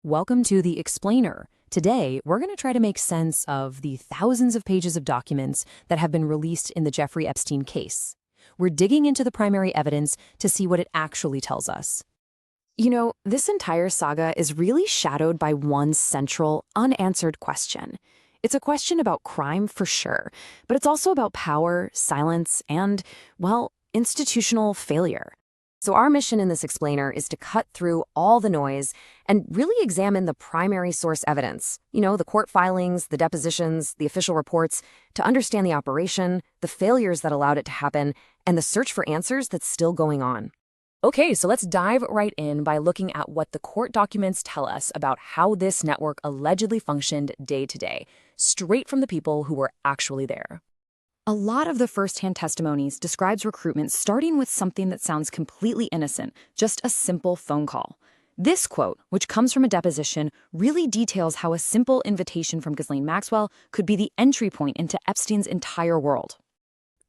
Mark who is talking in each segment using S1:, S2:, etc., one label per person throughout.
S1: Welcome to the Explainer. Today, we're going to try to make sense of the thousands of pages of documents that have been released in the Jeffrey Epstein case. We're digging into the primary evidence to see what it actually tells us. This entire saga is really shadowed by one central, unanswered question. It's a question about crime for sure, but it's also about power, silence, and, well, institutional failure. So our mission in this explainer is to cut through all the noise and really examine the primary source evidence, the court filings, the depositions, the official reports, to understand the operation, the failures that allowed it to happen, and the search for answers that's still going on. Okay, so let's dive right in by looking at what the court documents tell us about how this network allegedly functioned day to day, straight from the people who were actually there. A lot of the first-hand testimonies describes recruitment starting with something that sounds completely innocent, just a simple phone call. This quote, which comes from a deposition, really details how a simple invitation from Ghislaine Maxwell could be the entry point into Epstein's entire world.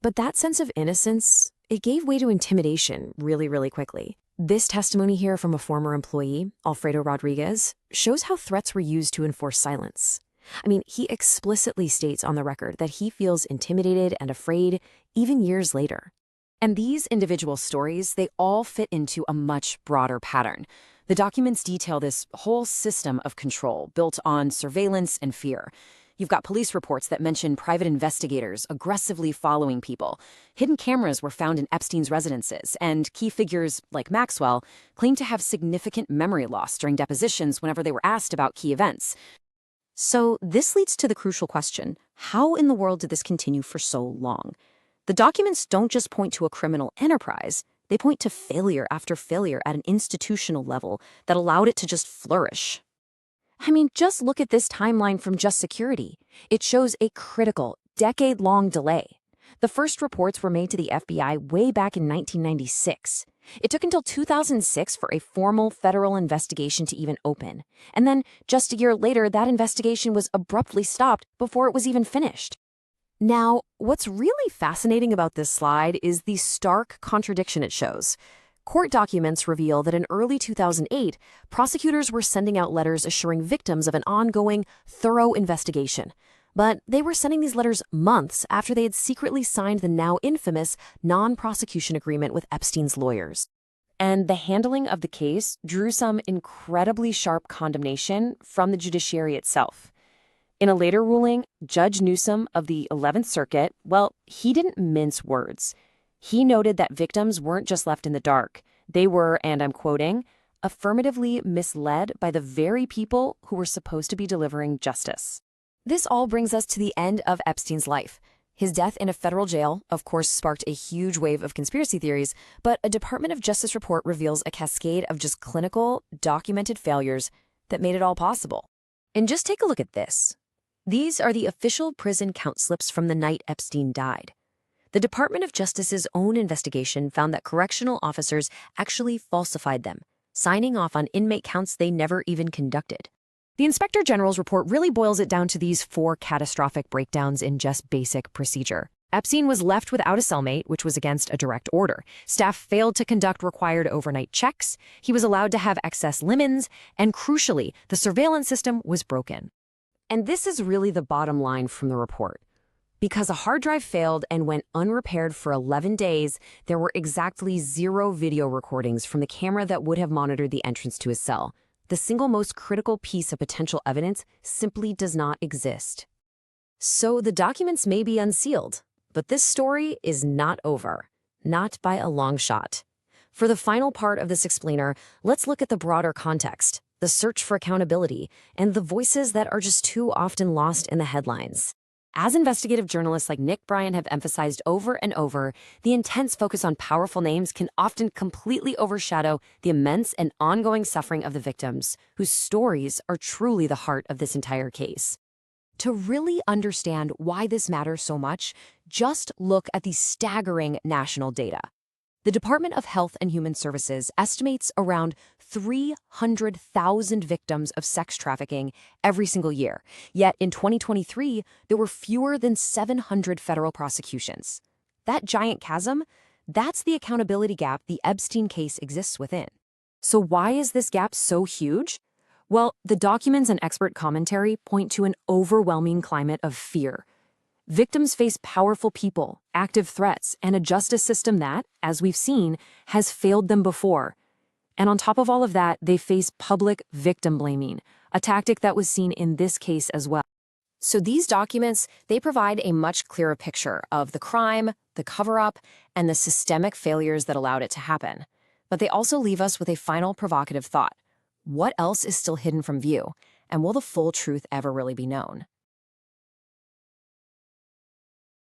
S1: But that sense of innocence, it gave way to intimidation really, really quickly. This testimony here from a former employee, Alfredo Rodriguez, shows how threats were used to enforce silence. He explicitly states on the record that he feels intimidated and afraid even years later. And these individual stories, they all fit into a much broader pattern. The documents detail this whole system of control built on surveillance and fear. You've got police reports that mention private investigators aggressively following people. Hidden cameras were found in Epstein's residences, and key figures like Maxwell claim to have significant memory loss during depositions whenever they were asked about key events. So this leads to the crucial question, how in the world did this continue for so long? The documents don't just point to a criminal enterprise, they point to failure after failure at an institutional level that allowed it to just flourish. Just look at this timeline from Just Security. It shows a critical, decade-long delay. The first reports were made to the FBI way back in 1996. It took until 2006 for a formal federal investigation to even open. And then, just a year later, that investigation was abruptly stopped before it was even finished. Now, what's really fascinating about this slide is the stark contradiction it shows. Court documents reveal that in early 2008, prosecutors were sending out letters assuring victims of an ongoing, thorough investigation. But they were sending these letters months after they had secretly signed the now infamous non-prosecution agreement with Epstein's lawyers. And the handling of the case drew some incredibly sharp condemnation from the judiciary itself. In a later ruling, Judge Newsom of the 11th Circuit, he didn't mince words. He noted that victims weren't just left in the dark. They were, and I'm quoting, affirmatively misled by the very people who were supposed to be delivering justice. This all brings us to the end of Epstein's life. His death in a federal jail, of course, sparked a huge wave of conspiracy theories, but a Department of Justice report reveals a cascade of just clinical, documented failures that made it all possible. And just take a look at this. These are the official prison count slips from the night Epstein died. The Department of Justice's own investigation found that correctional officers actually falsified them, signing off on inmate counts they never even conducted. The Inspector General's report really boils it down to these 4 catastrophic breakdowns in just basic procedure. Epstein was left without a cellmate, which was against a direct order. Staff failed to conduct required overnight checks. He was allowed to have excess limens. And crucially, the surveillance system was broken. And this is really the bottom line from the report. Because a hard drive failed and went unrepaired for 11 days, there were exactly 0 video recordings from the camera that would have monitored the entrance to his cell. The single most critical piece of potential evidence simply does not exist. So the documents may be unsealed, but this story is not over. Not by a long shot. For the final part of this explainer, let's look at the broader context, the search for accountability, and the voices that are just too often lost in the headlines. As investigative journalists like Nick Bryan have emphasized over and over, the intense focus on powerful names can often completely overshadow the immense and ongoing suffering of the victims, whose stories are truly the heart of this entire case. To really understand why this matters so much, just look at the staggering national data. The Department of Health and Human Services estimates around 300,000 victims of sex trafficking every single year. Yet in 2023, there were fewer than 700 federal prosecutions. That giant chasm, that's the accountability gap the Epstein case exists within. So why is this gap so huge? Well, the documents and expert commentary point to an overwhelming climate of fear. Victims face powerful people, active threats, and a justice system that, as we've seen, has failed them before. And on top of all of that, they face public victim blaming, a tactic that was seen in this case as well. So these documents, they provide a much clearer picture of the crime, the cover-up, and the systemic failures that allowed it to happen. But they also leave us with a final provocative thought. What else is still hidden from view? And will the full truth ever really be known?